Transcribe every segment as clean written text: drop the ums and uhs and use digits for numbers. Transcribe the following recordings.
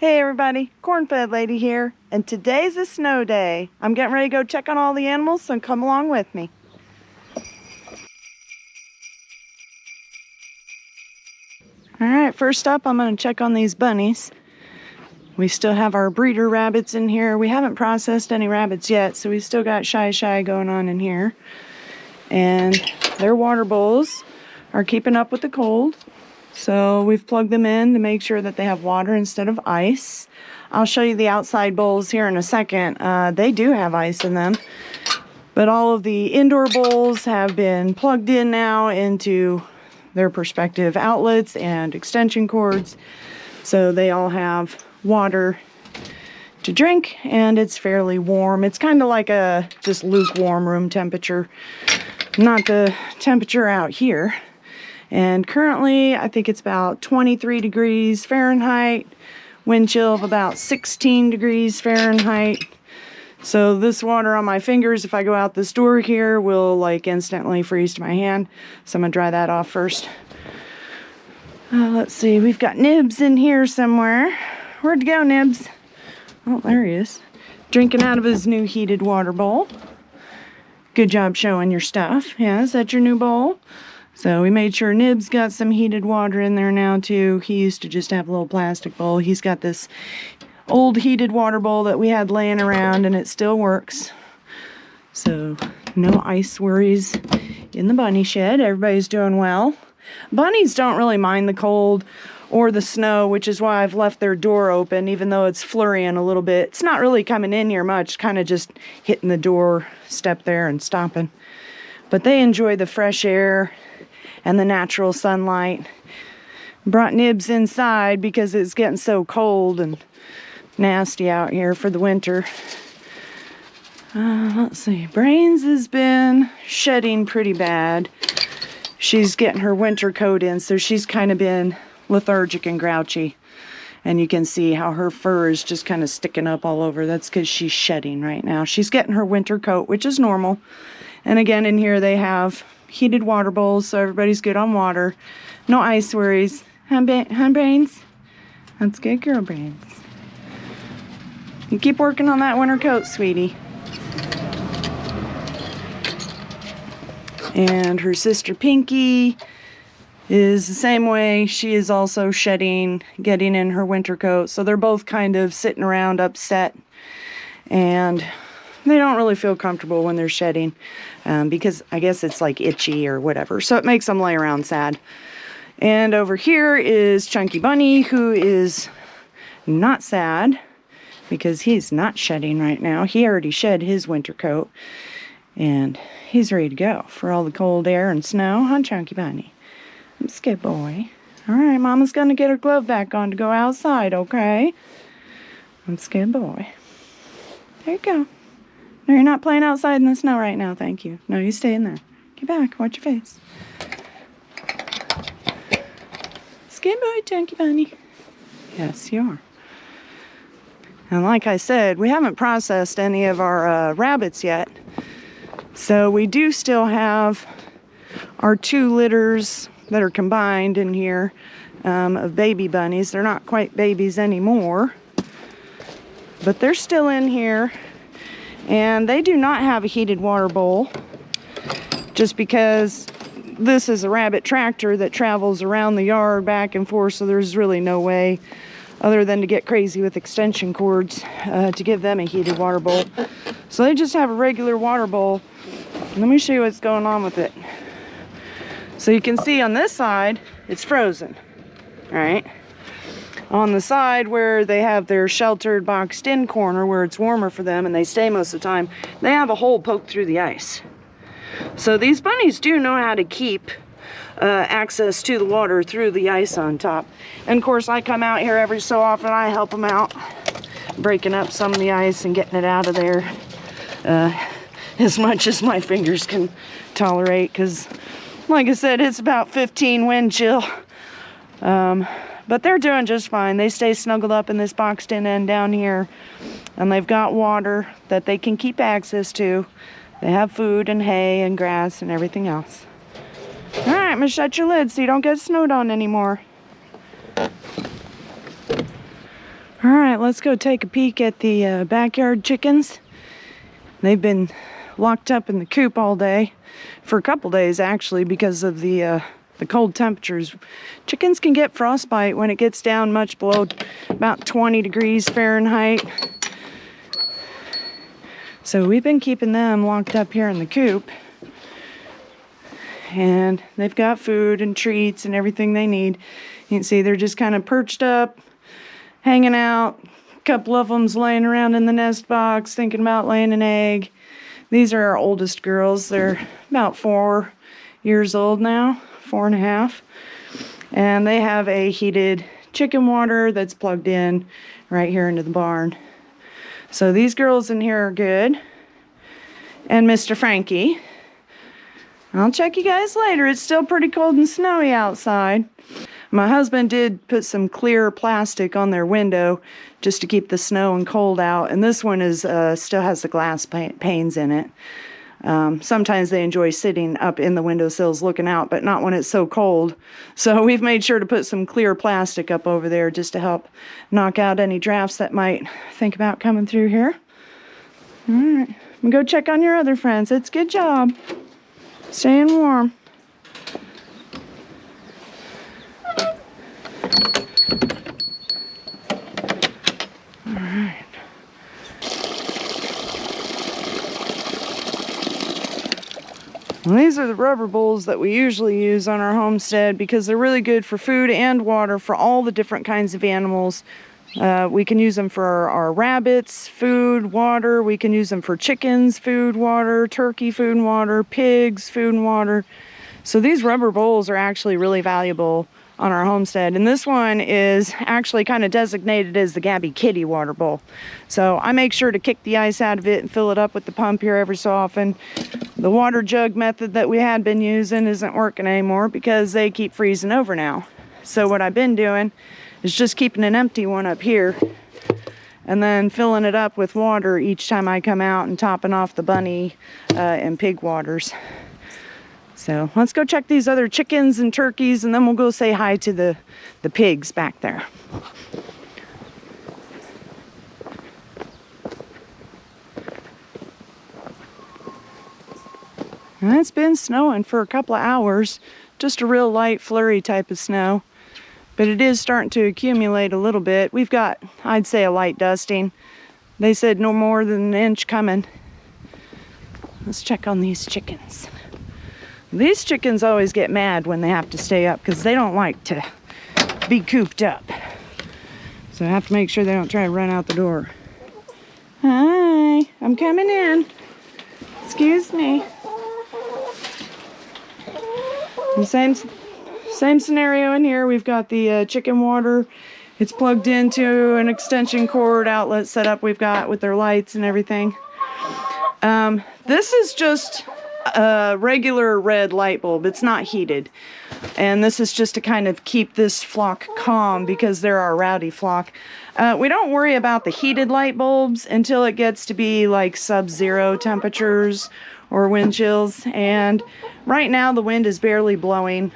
Hey everybody, Cornfed Lady here, and today's a snow day. I'm getting ready to go check on all the animals, so come along with me. Alright, first up I'm going to check on these bunnies. We still have our breeder rabbits in here. We haven't processed any rabbits yet, so we still got shy going on in here. And their water bowls are keeping up with the cold. So we've plugged them in to make sure that they have water instead of ice. I'll show you the outside bowls here in a second. They do have ice in them, but all of the indoor bowls have been plugged in now into their respective outlets and extension cords. So they all have water to drink, and it's fairly warm. It's kind of like a just lukewarm room temperature, not the temperature out here. And currently, I think it's about 23 degrees Fahrenheit, wind chill of about 16 degrees Fahrenheit. So this water on my fingers, if I go out this door here, will like instantly freeze to my hand. So I'm gonna dry that off first. Let's see, we've got Nibs in here somewhere. Where'd you go, Nibs? Oh, there he is. Drinking out of his new heated water bowl. Good job showing your stuff. Yeah, is that your new bowl? So we made sure Nibs got some heated water in there now too. He used to just have a little plastic bowl. He's got this old heated water bowl that we had laying around, and it still works. So no ice worries in the bunny shed. Everybody's doing well. Bunnies don't really mind the cold or the snow, which is why I've left their door open, even though it's flurrying a little bit. It's not really coming in here much, kind of just hitting the door step there and stopping. But they enjoy the fresh air and the natural sunlight. Brought Nibs inside because it's getting so cold and nasty out here for the winter. Let's see, Brains has been shedding pretty bad. She's getting her winter coat in, so she's kind of been lethargic and grouchy. And you can see how her fur is just kind of sticking up all over. That's because she's shedding right now. She's getting her winter coat, which is normal. And again, in here they have heated water bowls, so everybody's good on water. No ice worries. Huh, Brains? That's good girl, Brains. You keep working on that winter coat, sweetie. And her sister Pinky is the same way. She is also shedding, getting in her winter coat. So they're both kind of sitting around upset, and they don't really feel comfortable when they're shedding because I guess it's like itchy or whatever. So it makes them lay around sad. And over here is Chunky Bunny, who is not sad because he's not shedding right now. He already shed his winter coat, and he's ready to go for all the cold air and snow. Huh, Chunky Bunny? That's a good boy. All right, Mama's going to get her glove back on to go outside, okay? That's a good boy. There you go. No, you're not playing outside in the snow right now, thank you. No, you stay in there. Get back, watch your face. It's a good boy, Chunky Bunny. Yes, you are. And like I said, we haven't processed any of our rabbits yet. So we do still have our 2 litters that are combined in here of baby bunnies. They're not quite babies anymore, but they're still in here. And they do not have a heated water bowl, just because this is a rabbit tractor that travels around the yard back and forth, so there's really no way other than to get crazy with extension cords to give them a heated water bowl. So they just have a regular water bowl. Let me show you what's going on with it. So you can see on this side, it's frozen, right? On the side where they have their sheltered boxed in corner where it's warmer for them and they stay most of the time, they have a hole poked through the ice. So these bunnies do know how to keep access to the water through the ice on top. And of course I come out here every so often, I help them out, breaking up some of the ice and getting it out of there as much as my fingers can tolerate, because like I said, it's about 15 wind chill. But they're doing just fine. They stay snuggled up in this boxed in end down here, and they've got water that they can keep access to. They have food and hay and grass and everything else. All right, I'm gonna shut your lid so you don't get snowed on anymore. All let's go take a peek at the backyard chickens. They've been locked up in the coop all day, for a couple days actually, because of the cold temperatures. Chickens can get frostbite when it gets down much below about 20 degrees Fahrenheit. So we've been keeping them locked up here in the coop. And they've got food and treats and everything they need. You can see they're just kind of perched up, hanging out. A couple of them's laying around in the nest box thinking about laying an egg. These are our oldest girls. They're about 4 years old now, 4.5. And they have a heated chicken water that's plugged in right here into the barn. So these girls in here are good. And Mr. Frankie. I'll check you guys later. It's still pretty cold and snowy outside. My husband did put some clear plastic on their window just to keep the snow and cold out. And this one is still has the glass panes in it. Sometimes they enjoy sitting up in the windowsills looking out, but not when it's so cold. So we've made sure to put some clear plastic up over there just to help knock out any drafts that might think about coming through here. All right, I'm gonna go check on your other friends. It's a good job. Staying warm. Alright. Well, these are the rubber bowls that we usually use on our homestead because they're really good for food and water for all the different kinds of animals. We can use them for our rabbits, food, water. We can use them for chickens, food, water, turkey, food and water, pigs, food and water. So these rubber bowls are actually really valuable on our homestead. And this one is actually kind of designated as the Gabby Kitty water bowl. So I make sure to kick the ice out of it and fill it up with the pump here every so often. The water jug method that we had been using isn't working anymore because they keep freezing over now. So what I've been doing is just keeping an empty one up here and then filling it up with water each time I come out and topping off the bunny and pig waters. So let's go check these other chickens and turkeys and then we'll go say hi to the pigs back there. And it's been snowing for a couple of hours, just a real light flurry type of snow. But it is starting to accumulate a little bit. We've got, I'd say, a light dusting. They said no more than an inch coming. Let's check on these chickens. These chickens always get mad when they have to stay up because they don't like to be cooped up. So I have to make sure they don't try to run out the door. Hi, I'm coming in. Excuse me. The same scenario in here. We've got the chicken water. It's plugged into an extension cord outlet setup we've got with their lights and everything. This is just a regular red light bulb. It's not heated. And this is just to kind of keep this flock calm because they're our rowdy flock. We don't worry about the heated light bulbs until it gets to be like sub-zero temperatures or wind chills. And right now the wind is barely blowing.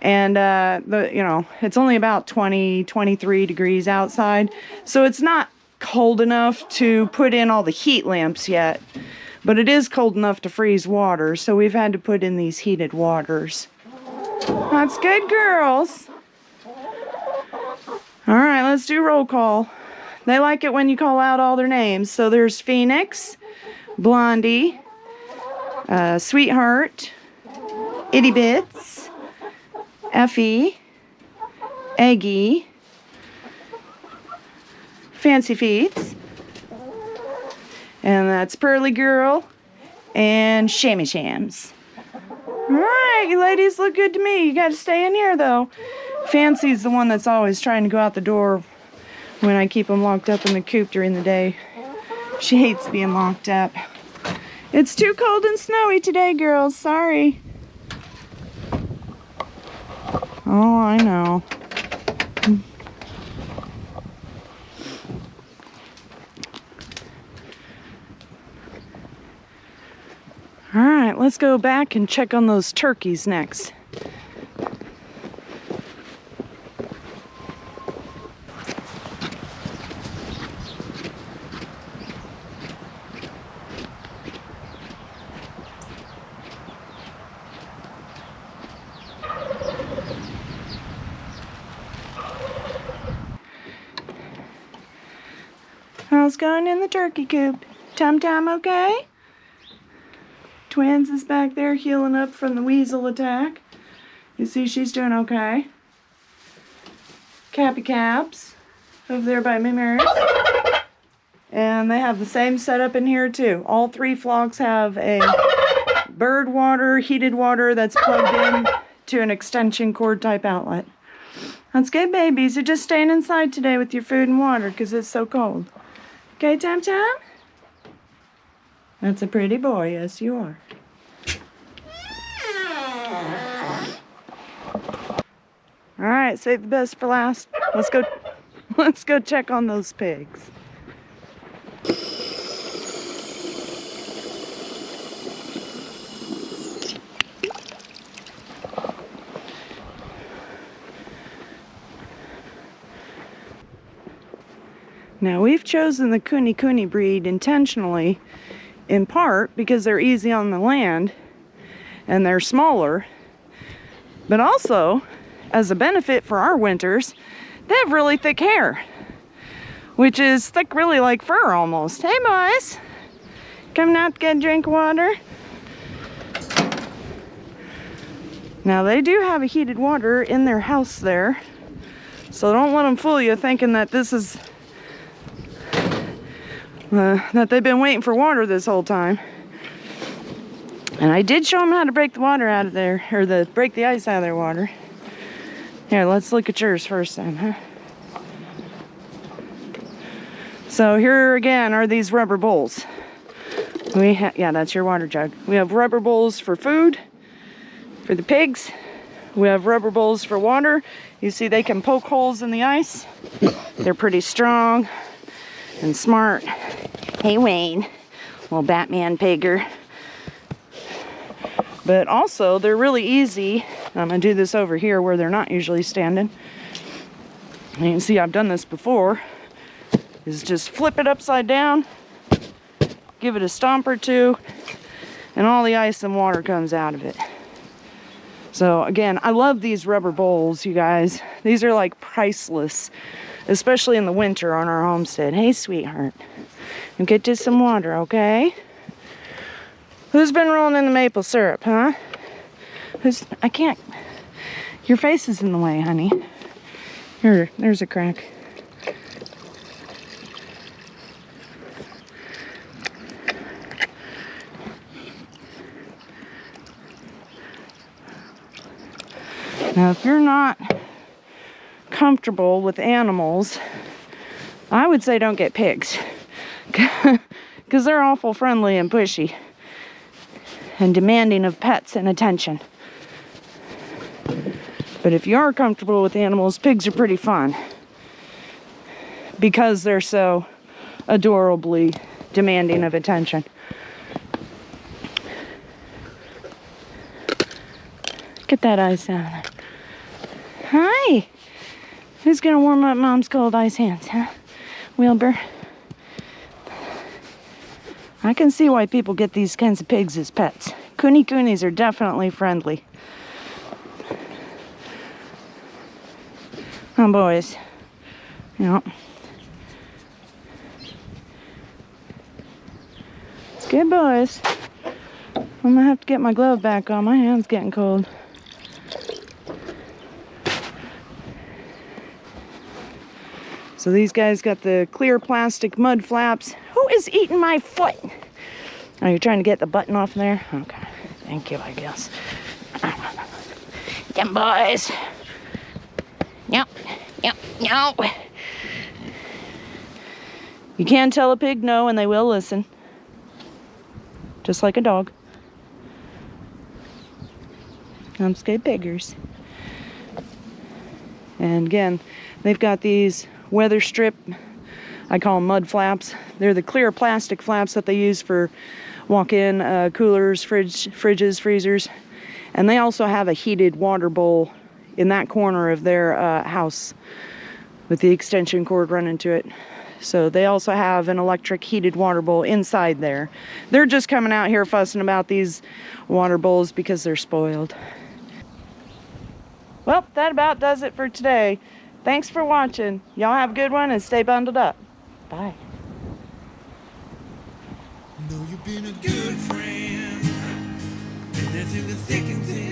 And it's only about 23 degrees outside. So it's not cold enough to put in all the heat lamps yet. But it is cold enough to freeze water. So we've had to put in these heated waters. That's good, girls. All right, let's do roll call. They like it when you call out all their names. So there's Phoenix, Blondie, Sweetheart, Itty Bits, Effie, Eggie, Fancy Feets, and that's Pearly Girl, and Shammy Shams. Alright, you ladies look good to me. You gotta stay in here though. Fancy's the one that's always trying to go out the door when I keep them locked up in the coop during the day. She hates being locked up. It's too cold and snowy today, girls. Sorry. Oh, I know. All right, let's go back and check on those turkeys next. Girl's going in the turkey coop. Tum-Tum okay? Twins is back there healing up from the weasel attack. You see she's doing okay. Cappy Caps over there by Mimiris. And they have the same setup in here too. All 3 flocks have a bird water, heated water that's plugged in to an extension cord type outlet. That's good, babies. You're just staying inside today with your food and water because it's so cold. Okay, Tum-Tum? That's a pretty boy. Yes, you are. All right, save the best for last. Let's go check on those pigs. Now we've chosen the Kuni Kuni breed intentionally, in part because they're easy on the land and they're smaller, but also as a benefit for our winters, they have really thick hair, which is thick really like fur almost. Hey boys, coming out to get a drink of water? Now they do have a heated water in their house there, so don't let them fool you thinking that this is that they've been waiting for water this whole time. And I did show them how to break the water out of there, or break the ice out of their water. Here, let's look at yours first then, huh? So here again are these rubber bowls. Yeah, that's your water jug. We have rubber bowls for food, for the pigs. We have rubber bowls for water. You see they can poke holes in the ice. They're pretty strong and smart. Hey Wayne, little Batman pigger. But also they're really easy. I'm gonna do this over here where they're not usually standing. And you can see I've done this before. Is just flip it upside down, give it a stomp or two, and all the ice and water comes out of it. So again, I love these rubber bowls, you guys. These are like priceless, especially in the winter on our homestead. Hey, sweetheart. And get you some water, okay? Who's been rolling in the maple syrup, huh? I can't. Your face is in the way, honey. Here, there's a crack. Now, if you're not comfortable with animals, I would say don't get pigs. Because they're awful friendly and pushy and demanding of pets and attention. But if you are comfortable with animals, pigs are pretty fun because they're so adorably demanding of attention. Get that ice out. Hi! Who's gonna warm up Mom's cold ice hands, huh? Wilbur? I can see why people get these kinds of pigs as pets. Kuni Kunis are definitely friendly. Oh, boys. Yep. It's good, boys. I'm gonna have to get my glove back on. My hand's getting cold. So these guys got the clear plastic mud flaps. Who is eating my foot? Oh, you're trying to get the button off there? Okay. Thank you, I guess. Them boys. Yep. Yep. No. You can tell a pig no and they will listen. Just like a dog. I'm scared piggers. And again, they've got these weather strip, I call them mud flaps. They're the clear plastic flaps that they use for walk-in coolers, fridges, freezers. And they also have a heated water bowl in that corner of their house with the extension cord running to it. So they also have an electric heated water bowl inside there. They're just coming out here fussing about these water bowls because they're spoiled. Well, that about does it for today. Thanks for watching. Y'all have a good one and stay bundled up. Bye. been a good friend, and that's in the thick and thin.